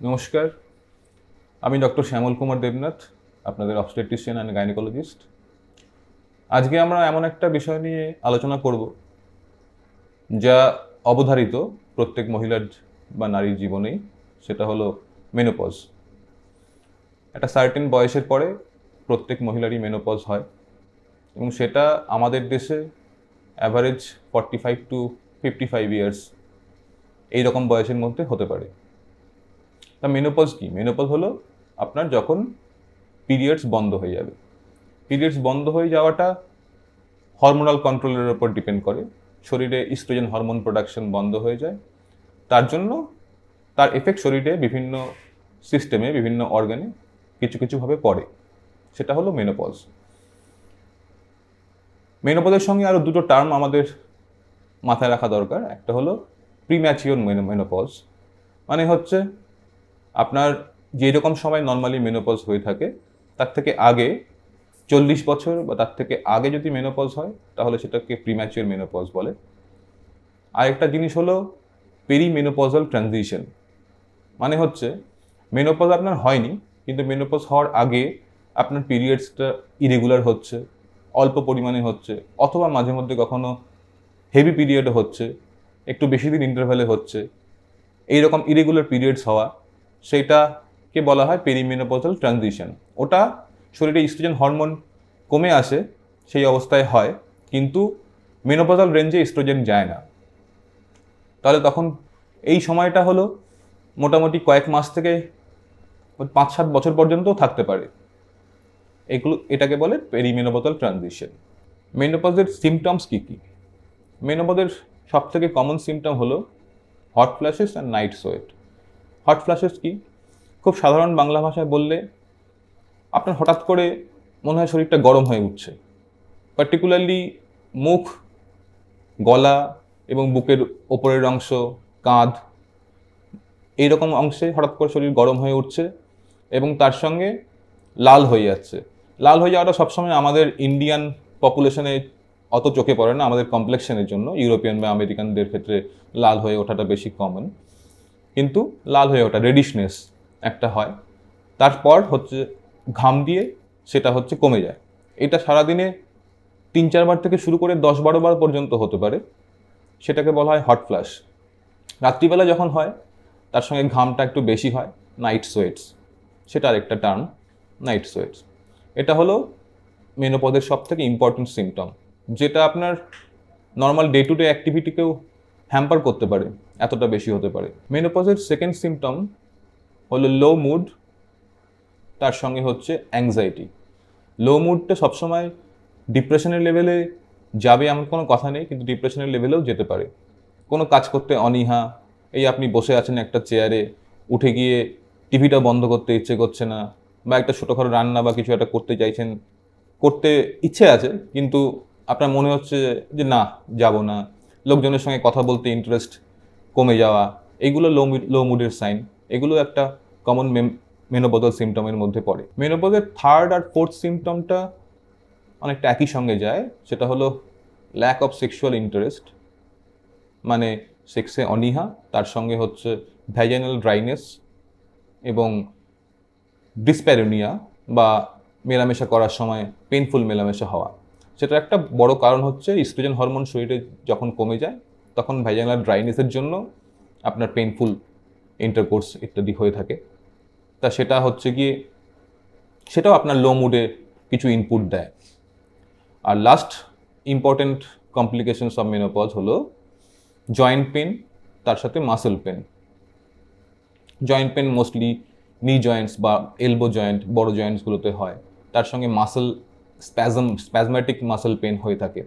নমস্কার, আমি ডক্টর শ্যামল কুমার দেবনাথ, আপনাদের অবস্টেট্রিশিয়ান অ্যান্ড গাইনোকোলজিস্ট। আজকে আমরা এমন একটা বিষয় নিয়ে আলোচনা করব যা অবধারিত প্রত্যেক মহিলার বা নারীর জীবনেই, সেটা হলো মেনোপজ। একটা সার্টেন বয়সের পরে প্রত্যেক মহিলারই মেনোপজ হয় এবং সেটা আমাদের দেশে অ্যাভারেজ 45 to 55 ইয়ার্স এইরকম বয়সের মধ্যে হতে পারে। তা মেনোপজ কি? মেনোপজ হলো আপনার যখন পিরিয়ডস বন্ধ হয়ে যাবে। পিরিয়ডস বন্ধ হয়ে যাওয়াটা হরমোনাল কন্ট্রোলের উপর ডিপেন্ড করে। শরীরে ইস্ট্রোজেন হরমোন প্রোডাকশন বন্ধ হয়ে যায়, তার জন্য তার এফেক্ট শরীরে বিভিন্ন সিস্টেমে, বিভিন্ন অর্গানে কিছু কিছুভাবে পড়ে, সেটা হলো মেনোপজ। মেনোপজের সঙ্গে আরও দুটো টার্ম আমাদের মাথায় রাখা দরকার। একটা হলো প্রিম্যাচিওর মেনোপজ, মানে হচ্ছে আপনার যেরকম সময় নর্মালি মেনোপজ হয়ে থাকে তার থেকে আগে 40 বছর বা তার থেকে আগে যদি মেনোপজ হয় তাহলে সেটাকে প্রিম্যাচিওর মেনোপজ বলে। আরেকটা জিনিস হলো পেরিমেনোপজাল ট্রানজিশন, মানে হচ্ছে মেনোপজ আপনার হয়নি কিন্তু মেনোপজ হওয়ার আগে আপনার পিরিয়ডসটা ইরেগুলার হচ্ছে, অল্প পরিমাণে হচ্ছে, অথবা মাঝে মধ্যে কখনো হেভি পিরিয়ডে হচ্ছে, একটু বেশি দিন ইন্টারভ্যালে হচ্ছে, এইরকম ইরেগুলার পিরিয়ডস হওয়া, সেইটাকে বলা হয় পেরিমেনোপজাল ট্রানজিশন। ওটা শরীরে ইস্ট্রোজেন হরমোন কমে আসে সেই অবস্থায় হয়, কিন্তু মেনোপজাল রেঞ্জে ইস্ট্রোজেন যায় না। তাহলে তখন এই সময়টা হলো মোটামুটি কয়েক মাস থেকে 5-7 বছর পর্যন্তও থাকতে পারে। এটাকে বলে পেরিমেনোপজাল ট্রানজিশন। মেনোপজের সিমটমস কী কী? মেনোপজের সবথেকে কমন সিমটম হলো hot flashes and night sweat. Hot flashes কি? খুব সাধারণ বাংলা ভাষায় বললে আপনার হঠাৎ করে মনে হয় শরীরটা গরম হয়ে উঠছে, পার্টিকুলারলি মুখ, গলা এবং বুকের ওপরের অংশ, কাঁধ, এইরকম অংশে হঠাৎ করে শরীর গরম হয়ে উঠছে এবং তার সঙ্গে লাল হয়ে যাচ্ছে। লাল হয়ে যাওয়াটা সবসময় আমাদের ইন্ডিয়ান পপুলেশনে অত চোখে পড়ে না, আমাদের কমপ্লেক্সনের জন্য ইউরোপিয়ান বা আমেরিকানদের ক্ষেত্রে লাল হয়ে ওঠাটা বেশি কমন, কিন্তু লাল হয়ে ওঠা, রেডিশনেস একটা হয়। তারপর হচ্ছে ঘাম দিয়ে সেটা হচ্ছে কমে যায়। এটা সারাদিনে 3-4 বার থেকে শুরু করে 10-12 বার পর্যন্ত হতে পারে, সেটাকে বলা হয় হট ফ্ল্যাশ। রাত্রিবেলা যখন হয় তার সঙ্গে ঘামটা একটু বেশি হয়, নাইট সোয়েটস, সেটা আরেকটা টার্ম, নাইট সোয়েটস। এটা হলো মেনোপজের সব থেকে ইম্পর্টেন্ট সিমটম, যেটা আপনার নর্মাল ডে টু ডে অ্যাক্টিভিটিকেও হ্যাম্পার করতে পারে, এতটা বেশি হতে পারে। মেনোপজের সেকেন্ড সিমটম হলো লো মুড, তার সঙ্গে হচ্ছে অ্যাংজাইটি। লো মুডটা সবসময় ডিপ্রেশনের লেভেলে যাবে এমন কোনো কথা নেই, কিন্তু ডিপ্রেশনের লেভেলেও যেতে পারে। কোনো কাজ করতে অনীহা, এই আপনি বসে আছেন একটা চেয়ারে, উঠে গিয়ে টিভিটা বন্ধ করতে ইচ্ছে করছে না, বা একটা ছোটোখাটো রান্না বা কিছু একটা করতে চাইছেন, করতে ইচ্ছে আছে কিন্তু আপনার মনে হচ্ছে যে না, যাব না, লোকজনের সঙ্গে কথা বলতে ইন্টারেস্ট কমে যাওয়া, এগুলো লো মুডের সাইন। এগুলো একটা কমন মেনোপজাল সিমটমের মধ্যে পড়ে। মেনোপজের থার্ড আর ফোর্থ সিমটমটা অনেকটা একই সঙ্গে যায়, সেটা হলো ল্যাক অফ সেক্সুয়াল ইন্টারেস্ট, মানে সেক্সে অনীহা, তার সঙ্গে হচ্ছে ভ্যাজাইনাল ড্রাইনেস এবং ডিসপ্যারোনিয়া বা মেলামেশা করার সময় পেইনফুল মেলামেশা হওয়া। সেটা একটা বড় কারণ হচ্ছে ইস্ট্রোজেন হরমোন শরীরে যখন কমে যায় তখন ভ্যাজাইনাল ড্রাইনেসের জন্য আপনার পেইনফুল ইন্টারকোর্স ইত্যাদি হয়ে থাকে। তা সেটা হচ্ছে গিয়ে, সেটাও আপনার লো মুডে কিছু ইনপুট দেয়। আর last important complications of menopause হলো জয়েন্ট পেন, তার সাথে muscle pain. Joint pain mostly knee joints বা এলবো জয়েন্ট, বড় জয়েন্টসগুলোতে হয়, তার সঙ্গে মাসেল স্প্যাজম্যাটিক মাসেল পেন হয়ে থাকে,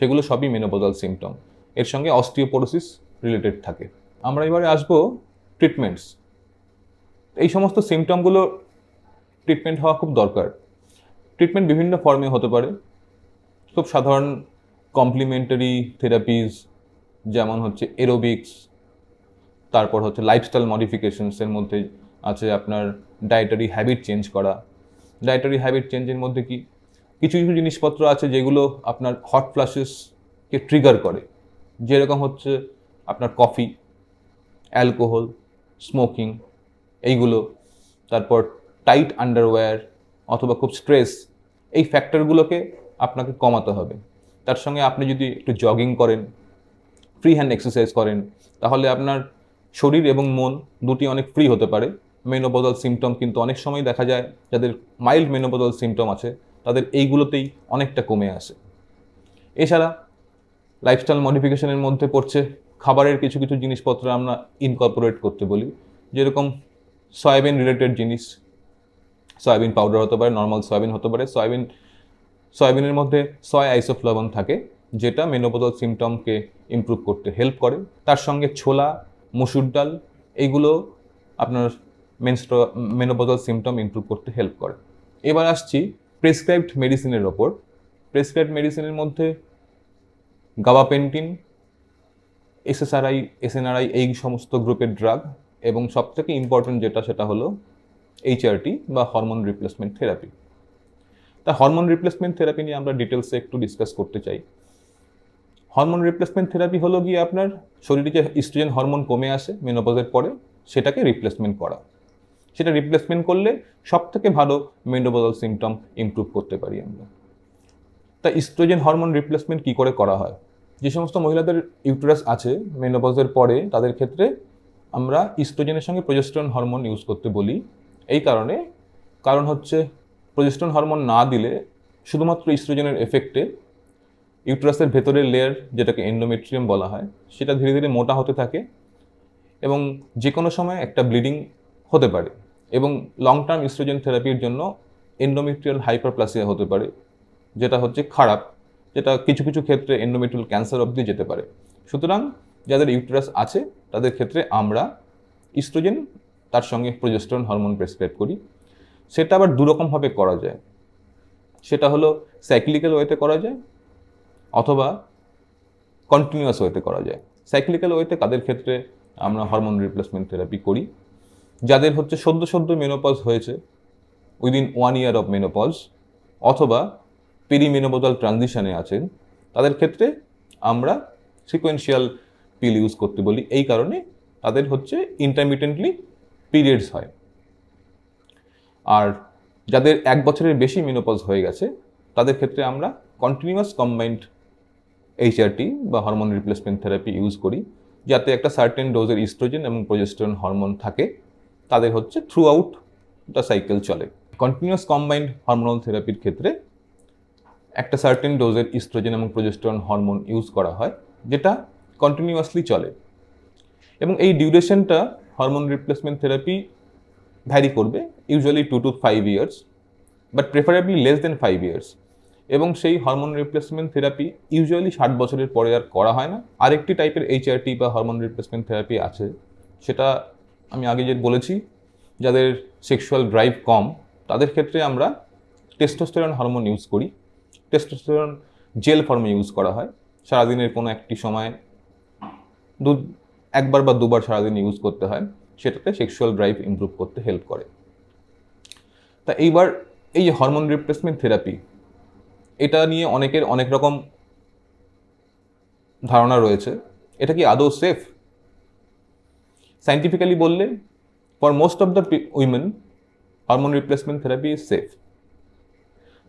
সেগুলো সবই মেনোপজাল সিমটম। এর সঙ্গে অস্টিওপোরোসিস রিলেটেড থাকে। আমরা এবারে আসবো ট্রিটমেন্টস। এই সমস্ত সিমটমগুলো ট্রিটমেন্ট হওয়া খুব দরকার। ট্রিটমেন্ট বিভিন্ন ফর্মে হতে পারে। খুব সাধারণ কমপ্লিমেন্টারি থেরাপিজ, যেমন হচ্ছে এরোবিক্স, তারপর হচ্ছে লাইফস্টাইল মডিফিকেশনসের মধ্যে আছে আপনার ডায়েটারি হ্যাবিট চেঞ্জ করা। ডায়েটারি হ্যাবিট চেঞ্জের মধ্যে কি কিছু কিছু জিনিসপত্র আছে যেগুলো আপনার হট ফ্ল্যাশেসকে ট্রিগার করে, যেরকম হচ্ছে আপনার কফি, অ্যালকোহল, স্মোকিং, এইগুলো, তারপর টাইট আন্ডারওয়্যার অথবা খুব স্ট্রেস, এই ফ্যাক্টরগুলোকে আপনাকে কমাতে হবে। তার সঙ্গে আপনি যদি একটু জগিং করেন, ফ্রি হ্যান্ড এক্সারসাইজ করেন, তাহলে আপনার শরীর এবং মন দুটি অনেক ফ্রি হতে পারে। মেনোপজাল সিমটম কিন্তু অনেক সময় দেখা যায় যাদের মাইল্ড মেনোপজাল সিমটম আছে তাদের এইগুলোতেই অনেকটা কমে আসে। এছাড়া লাইফস্টাইল মডিফিকেশনের মধ্যে পড়ছে খাবারের কিছু কিছু জিনিসপত্র আমরা ইনকর্পোরেট করতে বলি, যেরকম সয়াবিন রিলেটেড জিনিস, সয়াবিন পাউডার হতে পারে, নর্মাল সয়াবিন হতে পারে। সয়াবিনের মধ্যে সয় আইসোফ্লাভন থাকে, যেটা মেনোপজাল সিমটমকে ইমপ্রুভ করতে হেল্প করে। তার সঙ্গে ছোলা, মসুর ডাল, এইগুলো আপনার মেনোপজাল সিমটম ইমপ্রুভ করতে হেল্প করে। এবার আসছি প্রেসক্রাইবড মেডিসিনের ওপর। প্রেসক্রাইবড মেডিসিনের মধ্যে গাবাপেন্টিন, এসএসআরআই, এসএনআরআই, এই সমস্ত গ্রুপের ড্রাগ, এবং সবথেকে ইম্পর্টেন্ট যেটা সেটা হলো এইচআরটি বা হরমোন রিপ্লেসমেন্ট থেরাপি। তা হরমোন রিপ্লেসমেন্ট থেরাপি নিয়ে আমরা ডিটেলসে একটু ডিসকাস করতে চাই। হরমোন রিপ্লেসমেন্ট থেরাপি হলো গিয়ে আপনার শরীরে যে ইস্ট্রোজেন হরমোন কমে আসে মেনোপজের পরে, সেটাকে রিপ্লেসমেন্ট করা। সেটা রিপ্লেসমেন্ট করলে সবথেকে ভালো মেনোপজাল সিমটম ইমপ্রুভ করতে পারি আমরা। তা ইস্ট্রোজেন হরমোন রিপ্লেসমেন্ট কী করে করা হয়? যে সমস্ত মহিলাদের ইউটেরাস আছে মেনোপজের পরে, তাদের ক্ষেত্রে আমরা ইস্ট্রোজেনের সঙ্গে প্রোজেস্টেরন হরমোন ইউজ করতে বলি। এই কারণ হচ্ছে প্রোজেস্টেরন হরমোন না দিলে শুধুমাত্র ইস্ট্রোজেনের এফেক্টে ইউটেরাসের ভেতরের লেয়ার, যেটাকে এন্ডোমেট্রিয়াম বলা হয়, সেটা ধীরে ধীরে মোটা হতে থাকে এবং যে কোনো সময় একটা ব্লিডিং হতে পারে। এবং লং টার্ম ইস্ট্রোজেন থেরাপির জন্য এন্ডোমেট্রিয়াল হাইপারপ্লাসিয়া হতে পারে, যেটা হচ্ছে খারাপ, যেটা কিছু কিছু ক্ষেত্রে এন্ডোমেট্রিয়াল ক্যান্সার অবধি যেতে পারে। সুতরাং যাদের ইউটেরাস আছে তাদের ক্ষেত্রে আমরা ইস্ট্রোজেন তার সঙ্গে প্রোজেস্টেরন হরমোন প্রেসক্রাইব করি। সেটা আবার দুরকমভাবে করা যায়। সেটা হলো সাইক্লিক্যাল ওয়েতে করা যায় অথবা কন্টিনিউয়াস ওয়েতে করা যায়। সাইক্লিক্যাল ওয়েতে কাদের ক্ষেত্রে আমরা হরমোন রিপ্লেসমেন্ট থেরাপি করি? যাদের হচ্ছে সদ্য মেনোপজ হয়েছে, উইদিন 1 year অফ মেনোপজ, অথবা পেরিমেনোপজাল ট্রানজিশনে আছেন, তাদের ক্ষেত্রে আমরা সিকোয়েন্সিয়াল পিল ইউজ করতে বলি। এই কারণে তাদের হচ্ছে ইন্টারমিটেন্টলি পিরিয়ডস হয়। আর যাদের 1 বছরের বেশি মেনোপজ হয়ে গেছে তাদের ক্ষেত্রে আমরা কন্টিনিউয়াস কম্বাইন্ড এইচআরটি বা হরমোন রিপ্লেসমেন্ট থেরাপি ইউজ করি, যাতে একটা সার্টেন ডোজের ইস্ট্রোজেন এবং প্রোজেস্টেরন হরমোন থাকে। তাদের হচ্ছে থ্রু আউট দ্য সাইকেল চলে। কন্টিনিউয়াস কম্বাইন্ড হরমোনাল থেরাপির ক্ষেত্রে একটা সার্টেন ডোজের ইস্ট্রোজেন এবং প্রোজেস্টেরন হরমোন ইউজ করা হয়, যেটা কন্টিনিউয়াসলি চলে। এবং এই ডিউরেশনটা হরমোন রিপ্লেসমেন্ট থেরাপি ভ্যারি করবে, usually 2 to 5 years, but preferably less than 5 years। এবং সেই হরমোন রিপ্লেসমেন্ট থেরাপি ইউজুয়ালি 60 বছরের পরে আর করা হয় না। আরেকটি টাইপের এইচআরটি বা হরমোন রিপ্লেসমেন্ট থেরাপি আছে, সেটা আমি আগে যে বলেছি, যাদের সেক্সুয়াল ড্রাইভ কম তাদের ক্ষেত্রে আমরা টেস্টোস্টেরন হরমোন ইউজ করি। টেস্টোস্টেরন জেল ফর্মে ইউজ করা হয়। সারাদিনের কোনো একটি সময় একবার বা দুবার সারাদিন ইউজ করতে হয়, সেটাতে সেক্সুয়াল ড্রাইভ ইমপ্রুভ করতে হেল্প করে। তা এইবার এই যে হরমোন রিপ্লেসমেন্ট থেরাপি, এটা নিয়ে অনেকের অনেক রকম ধারণা রয়েছে। এটা কি আদৌ সেফ? সাইন্টিফিক্যালি বললে, for most of the women hormone replacement therapy is safe.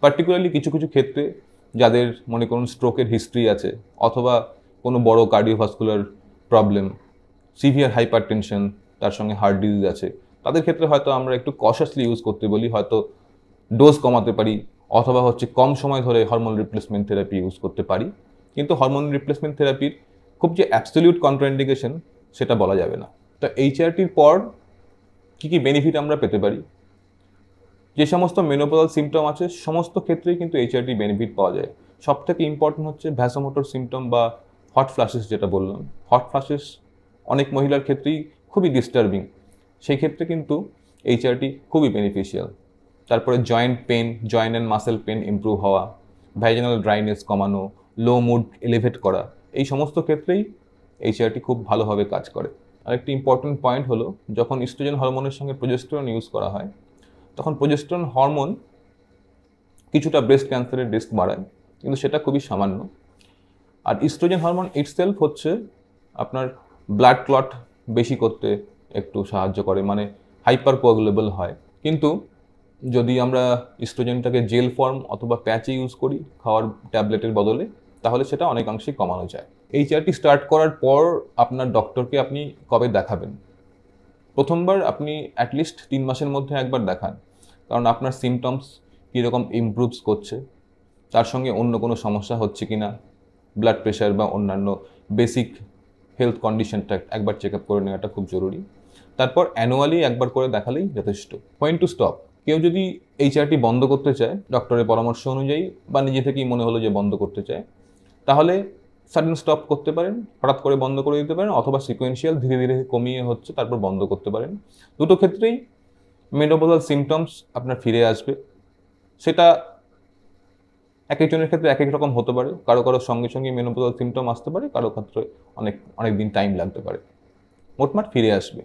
Particularly কিছু কিছু ক্ষেত্রে যাদের মনে করুন স্ট্রোকের হিস্ট্রি আছে, অথবা কোনো বড় cardiovascular problem, severe hyper tension, তার সঙ্গে হার্ট ডিজিজ আছে, তাদের ক্ষেত্রে হয়তো আমরা একটু কশাসলি ইউজ করতে বলি, হয়তো ডোজ কমাতে পারি, অথবা হচ্ছে কম সময় ধরে হরমোন রিপ্লেসমেন্ট থেরাপি ইউজ করতে পারি। কিন্তু হরমোন রিপ্লেসমেন্ট থেরাপির খুব যে অ্যাবসলিউট কন্ট্রাইন্ডিকেশন সেটা বলা যাবে না। তো এইচআরটির পর কী কী বেনিফিট আমরা পেতে পারি? যে সমস্ত মেনোপজাল সিমটম আছে সমস্ত ক্ষেত্রেই কিন্তু এইচআরটি বেনিফিট পাওয়া যায়। সবথেকে ইম্পর্টেন্ট হচ্ছে ভ্যাসোমোটর সিমটম বা হট ফ্ল্যাশেস, যেটা বললাম। হট ফ্ল্যাশেস অনেক মহিলার ক্ষেত্রেই খুবই ডিস্টার্বিং, সেই ক্ষেত্রে কিন্তু এইচআরটি খুবই বেনিফিশিয়াল। তারপরে joint pain, joint and muscle pen improve হওয়া, ভাইজানাল ড্রাইনেস কমানো, লো মুড এলিভেট করা, এই সমস্ত ক্ষেত্রেই এইচআরটি খুব ভালোভাবে কাজ করে। আরেকটি ইম্পর্টেন্ট পয়েন্ট হলো, যখন ইস্ট্রোজেন হরমোনের সঙ্গে প্রোজেস্টেরন ইউজ করা হয়, তখন প্রোজেস্টেরন হরমোন কিছুটা ব্রেস্ট ক্যান্সারের রিস্ক বাড়ায়, কিন্তু সেটা খুবই সামান্য। আর ইস্ট্রোজেন হরমোন ইটসেলফ হচ্ছে আপনার ব্লাড ক্লট বেশি করতে একটু সাহায্য করে, মানে হাইপার কোয়াগুলেবল হয়। কিন্তু যদি আমরা ইস্ট্রোজেনটাকে জেল ফর্ম অথবা প্যাচে ইউজ করি খাওয়ার ট্যাবলেটের বদলে, তাহলে সেটা অনেকাংশেই কমানো যায়। HRT স্টার্ট করার পর আপনার ডক্টরকে আপনি কবে দেখাবেন? প্রথমবার আপনি অ্যাটলিস্ট 3 মাসের মধ্যে একবার দেখান, কারণ আপনার সিমটমস কীরকম ইমপ্রুভস করছে, তার সঙ্গে অন্য কোনো সমস্যা হচ্ছে কি না, ব্লাড প্রেশার বা অন্যান্য বেসিক হেলথ কন্ডিশনটা একবার চেক আপ করে নেওয়াটা খুব জরুরি। তারপর অ্যানুয়ালি একবার করে দেখালেই যথেষ্ট। Point to stop. কেউ যদি HRT বন্ধ করতে চায় ডক্টরের পরামর্শ অনুযায়ী বা নিজে থেকেই মনে হলো যে বন্ধ করতে চায়, তাহলে সাডেন স্টপ করতে পারেন, হঠাৎ করে বন্ধ করে দিতে পারেন, অথবা সিকোয়েন্সিয়াল ধীরে ধীরে কমিয়ে হচ্ছে তারপর বন্ধ করতে পারেন। দুটো ক্ষেত্রেই মেনোপজাল সিমটমস আপনার ফিরে আসবে। সেটা এক একজনের ক্ষেত্রে এক এক রকম হতে পারে, কারো কারো সঙ্গে সঙ্গে মেনোপজাল সিমটম আসতে পারে, কারো ক্ষেত্রে অনেক দিন টাইম লাগতে পারে, মোটমাট ফিরে আসবে।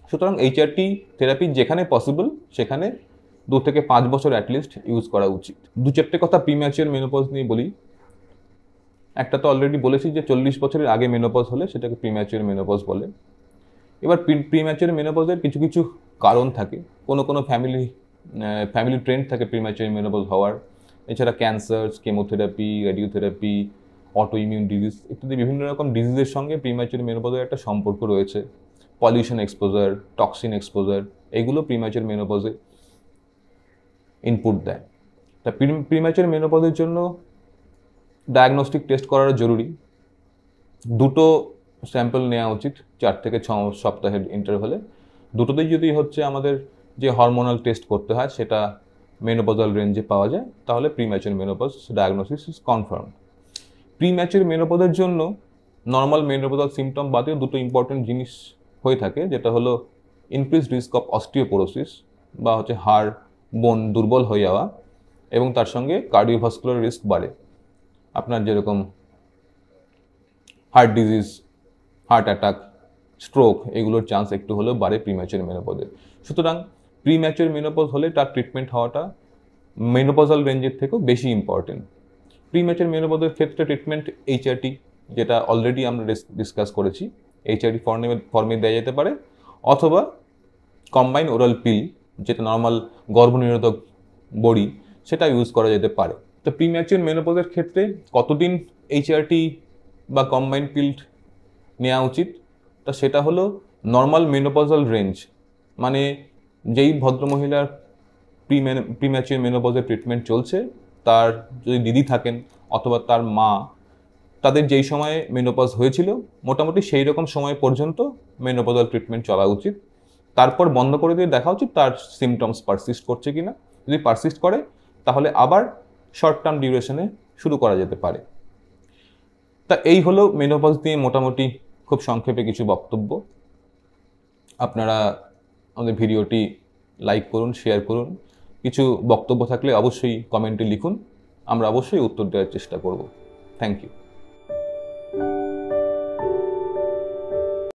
সুতরাং HRT থেরাপি যেখানে পসিবল সেখানে 2 থেকে 5 বছর অ্যাটলিস্ট ইউজ করা উচিত। 2-4টে কথা প্রিম্যাচিওর মেনোপজ নিয়ে বলি। একটা তো অলরেডি বলেছি যে 40 বছরের আগে মেনোপজ হলে সেটাকে প্রিম্যাচিওর মেনোপজ বলে। এবার প্রিম্যাচিওর মেনোপজের কিছু কিছু কারণ থাকে, কোনো ফ্যামিলি ট্রেন্ড থাকে প্রিম্যাচিওর মেনোপজ হওয়ার। এছাড়া cancer, chemotherapy, radiotherapy, auto immune disease ইত্যাদি বিভিন্ন রকম ডিজিজের সঙ্গে প্রিম্যাচিওর মেনোপজের একটা সম্পর্ক রয়েছে। পলিউশন এক্সপোজার, টক্সিন এক্সপোজার, এগুলো প্রিম্যাচিওর মেনোপজে ইনপুট দেয়। তা প্রিম্যাচিওর মেনোপজের জন্য ডায়াগনস্টিক টেস্ট করার জরুরি। 2টো স্যাম্পল নেওয়া উচিত 4 থেকে 6 সপ্তাহের ইন্টারভ্যালে। দুটোতেই যদি হচ্ছে আমাদের যে হরমোনাল টেস্ট করতে হয় সেটা মেনোপজাল রেঞ্জে পাওয়া যায়, তাহলে premature menopause diagnosis is confirm. Premature মেনোপজের জন্য নর্মাল মেনোপজাল সিমটম বাদেও 2টো ইম্পর্টেন্ট জিনিস হয়ে থাকে, যেটা হলো ইনক্রিজ রিস্ক অফ অস্টিওপোরোসিস বা হচ্ছে হাড় বোন দুর্বল হয়ে যাওয়া, এবং তার সঙ্গে কার্ডিওভাস্কুলার রিস্ক বাড়ে। আপনার যেরকম heart disease, heart attack, stroke, এগুলোর চান্স একটু হলেও বাড়ে প্রিম্যাচিওর মেনোপজে। সুতরাং প্রিম্যাচিওর মেনোপজ হলে তার ট্রিটমেন্ট হওয়াটা মেনোপজাল রেঞ্জের থেকেও বেশি ইম্পর্টেন্ট। প্রিম্যাচিওর মেনোপজের ক্ষেত্রে ট্রিটমেন্ট HRT, যেটা অলরেডি আমরা ডিসকাস করেছি, HRT ফর্মে দেওয়া যেতে পারে, অথবা কম্বাইন ওরাল পিল, যেটা নর্মাল গর্ভনিরোধক বড়ি, সেটা ইউজ করা যেতে পারে। তো প্রিম্যাচিওর মেনোপজের ক্ষেত্রে কতদিন HRT বা কম্বাইন পিল নেওয়া উচিত, তা সেটা হলো নর্মাল মেনোপজাল রেঞ্জ, মানে যেই ভদ্রমহিলার প্রিম্যাচিওর মেনোপজের ট্রিটমেন্ট চলছে, তার যদি দিদি থাকেন অথবা তার মা, তাদের যেই সময়ে মেনোপজ হয়েছিল মোটামুটি সেই রকম সময় পর্যন্ত মেনোপজাল ট্রিটমেন্ট চলা উচিত। তারপর বন্ধ করে দিয়ে দেখা উচিত তার সিমটমস পারসিস্ট করছে কিনা। যদি পারসিস্ট করে তাহলে আবার শর্ট টার্ম ডিউরেশনে শুরু করা যেতে পারে। তা এই হলো মেনোপজ নিয়ে মোটামুটি খুব সংক্ষেপে কিছু বক্তব্য। আপনারা আমাদের ভিডিওটি লাইক করুন, শেয়ার করুন। কিছু বক্তব্য থাকলে অবশ্যই কমেন্টে লিখুন, আমরা অবশ্যই উত্তর দেওয়ার চেষ্টা করব। Thank you.